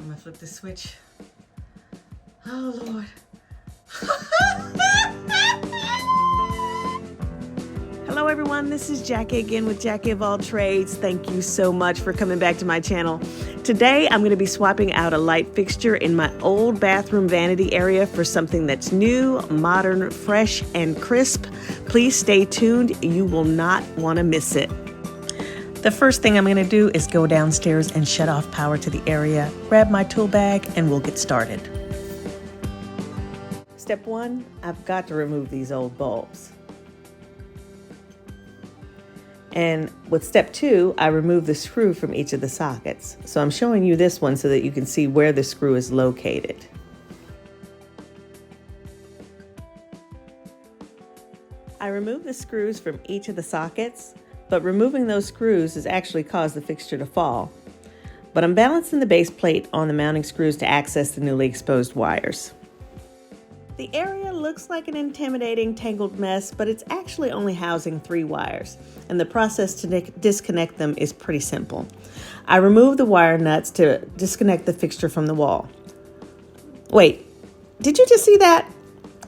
I'm gonna flip the switch. Oh Lord. Hello everyone, this is Jackie again with Jackie of All Trades. Thank you so much for coming back to my channel. Today I'm going to be swapping out a light fixture in my old bathroom vanity area for something that's new, modern, fresh, and crisp. Please stay tuned, you will not want to miss it. The first thing I'm going to do is go downstairs and shut off power to the area, grab my tool bag, and we'll get started. Step one, I've got to remove these old bulbs. And with step two, I remove the screw from each of the sockets. So I'm showing you this one so that you can see where the screw is located. I remove the screws from each of the sockets, but removing those screws has actually caused the fixture to fall. But I'm balancing the base plate on the mounting screws to access the newly exposed wires. The area looks like an intimidating tangled mess, but it's actually only housing 3 wires, and the process to disconnect them is pretty simple. I remove the wire nuts to disconnect the fixture from the wall. Wait, did you just see that?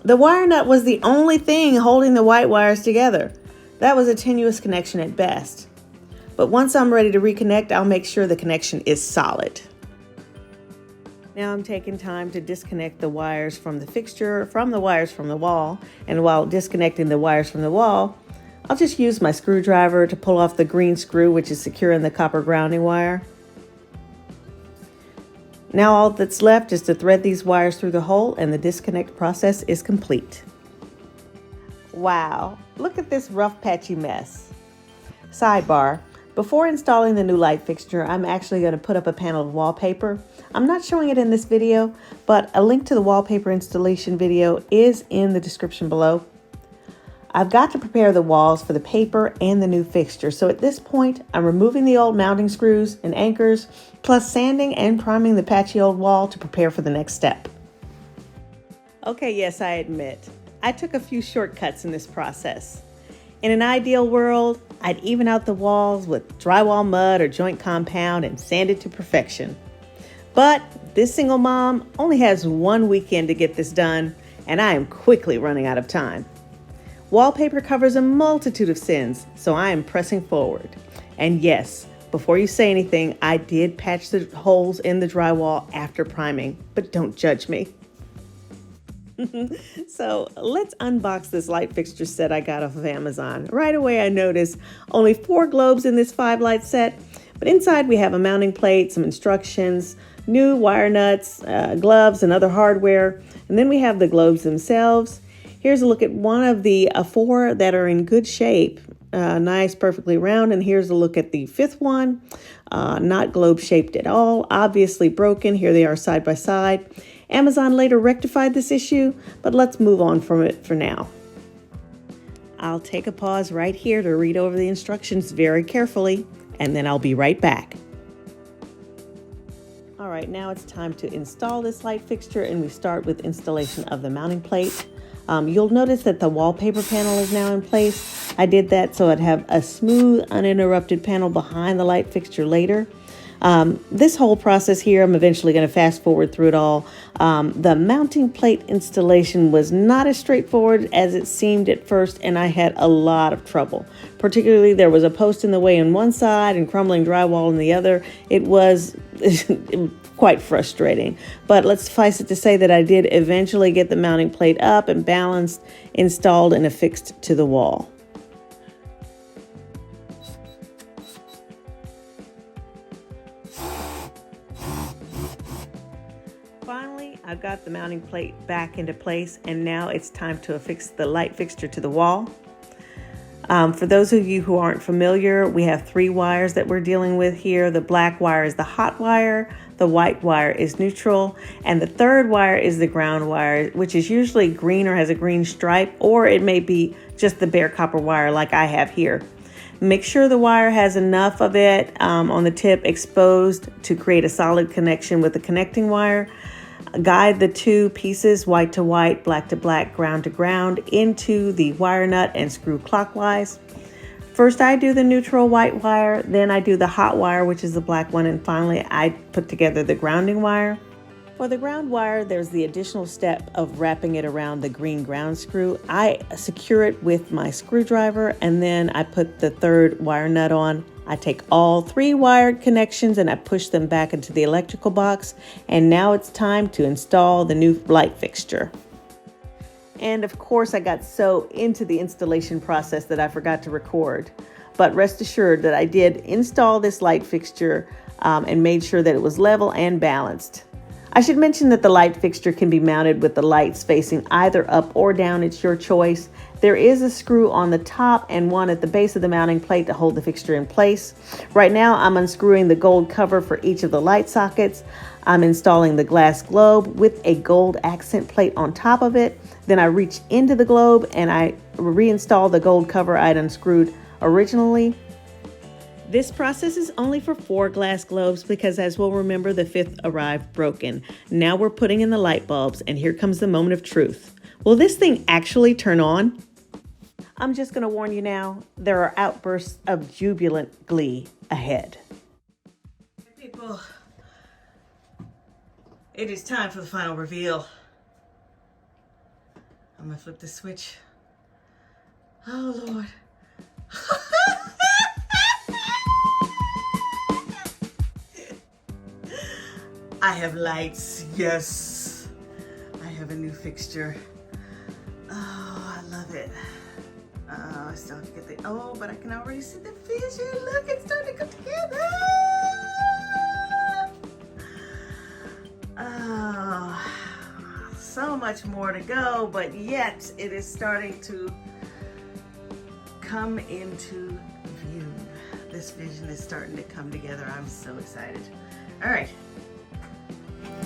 The wire nut was the only thing holding the white wires together. That was a tenuous connection at best. But once I'm ready to reconnect, I'll make sure the connection is solid. Now I'm taking time to disconnect the wires from the fixture from the wires from the wall, and while disconnecting the wires from the wall, I'll just use my screwdriver to pull off the green screw which is securing the copper grounding wire. Now all that's left is to thread these wires through the hole and the disconnect process is complete. Wow, look at this rough patchy mess. Sidebar. Before installing the new light fixture, I'm actually going to put up a panel of wallpaper. I'm not showing it in this video, but a link to the wallpaper installation video is in the description below. I've got to prepare the walls for the paper and the new fixture, so at this point, I'm removing the old mounting screws and anchors, plus sanding and priming the patchy old wall to prepare for the next step. Okay, yes, I admit, I took a few shortcuts in this process. In an ideal world, I'd even out the walls with drywall mud or joint compound and sand it to perfection. But this single mom only has one weekend to get this done, and I am quickly running out of time. Wallpaper covers a multitude of sins, so I am pressing forward. And yes, before you say anything, I did patch the holes in the drywall after priming, but don't judge me. So let's unbox this light fixture set I got off of Amazon. Right away I noticed only 4 globes in this 5-light set, but inside we have a mounting plate, some instructions, new wire nuts, gloves, and other hardware, and then we have the globes themselves. Here's a look at one of the 4 that are in good shape, nice, perfectly round, and here's a look at the 5th one, not globe shaped at all, obviously broken. Here they are side by side. Amazon later rectified this issue, but let's move on from it for now. I'll take a pause right here to read over the instructions very carefully, and then I'll be right back. All right, now it's time to install this light fixture, and we start with installation of the mounting plate. You'll notice that the wallpaper panel is now in place. I did that so I'd have a smooth, uninterrupted panel behind the light fixture later. This whole process here, I'm eventually going to fast forward through it all. The mounting plate installation was not as straightforward as it seemed at first, and I had a lot of trouble. Particularly, there was a post in the way on one side and crumbling drywall on the other. It was quite frustrating, but let's suffice it to say that I did eventually get the mounting plate up and balanced, installed, and affixed to the wall. Finally, I've got the mounting plate back into place, and now it's time to affix the light fixture to the wall. For those of you who aren't familiar, we have 3 wires that we're dealing with here. The black wire is the hot wire, the white wire is neutral, and the 3rd wire is the ground wire, which is usually green or has a green stripe, or it may be just the bare copper wire like I have here. Make sure the wire has enough of it on the tip exposed to create a solid connection with the connecting wire. Guide the 2 pieces, white to white, black to black, ground to ground, into the wire nut and screw clockwise. First I do the neutral white wire, then I do the hot wire, which is the black one, and finally I put together the grounding wire. For the ground wire, there's the additional step of wrapping it around the green ground screw. I secure it with my screwdriver, and then I put the third wire nut on. I take all 3 wired connections and I push them back into the electrical box. And now it's time to install the new light fixture. And of course, I got so into the installation process that I forgot to record. But rest assured that I did install this light fixture and made sure that it was level and balanced. I should mention that the light fixture can be mounted with the lights facing either up or down. It's your choice. There is a screw on the top and one at the base of the mounting plate to hold the fixture in place. Right now, I'm unscrewing the gold cover for each of the light sockets. I'm installing the glass globe with a gold accent plate on top of it. Then I reach into the globe and I reinstall the gold cover I'd unscrewed originally. This process is only for 4 glass globes because, as we'll remember, the 5th arrived broken. Now we're putting in the light bulbs, and here comes the moment of truth. Will this thing actually turn on? I'm just going to warn you now, there are outbursts of jubilant glee ahead. People, it is time for the final reveal. I'm going to flip the switch. Oh, Lord. I have lights, yes. I have a new fixture. Oh, I love it. I still have to get the, but I can already see the vision. Look, it's starting to come together. Oh, so much more to go, but yet it is starting to come into view. This vision is starting to come together. I'm so excited. All right.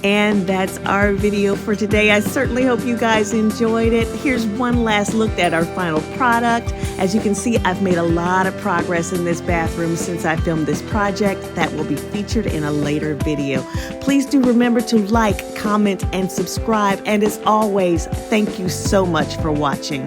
And that's our video for today. I certainly hope you guys enjoyed it. Here's one last look at our final product. As you can see, I've made a lot of progress in this bathroom since I filmed this project. That will be featured in a later video. Please do remember to like, comment, and subscribe. And as always, thank you so much for watching.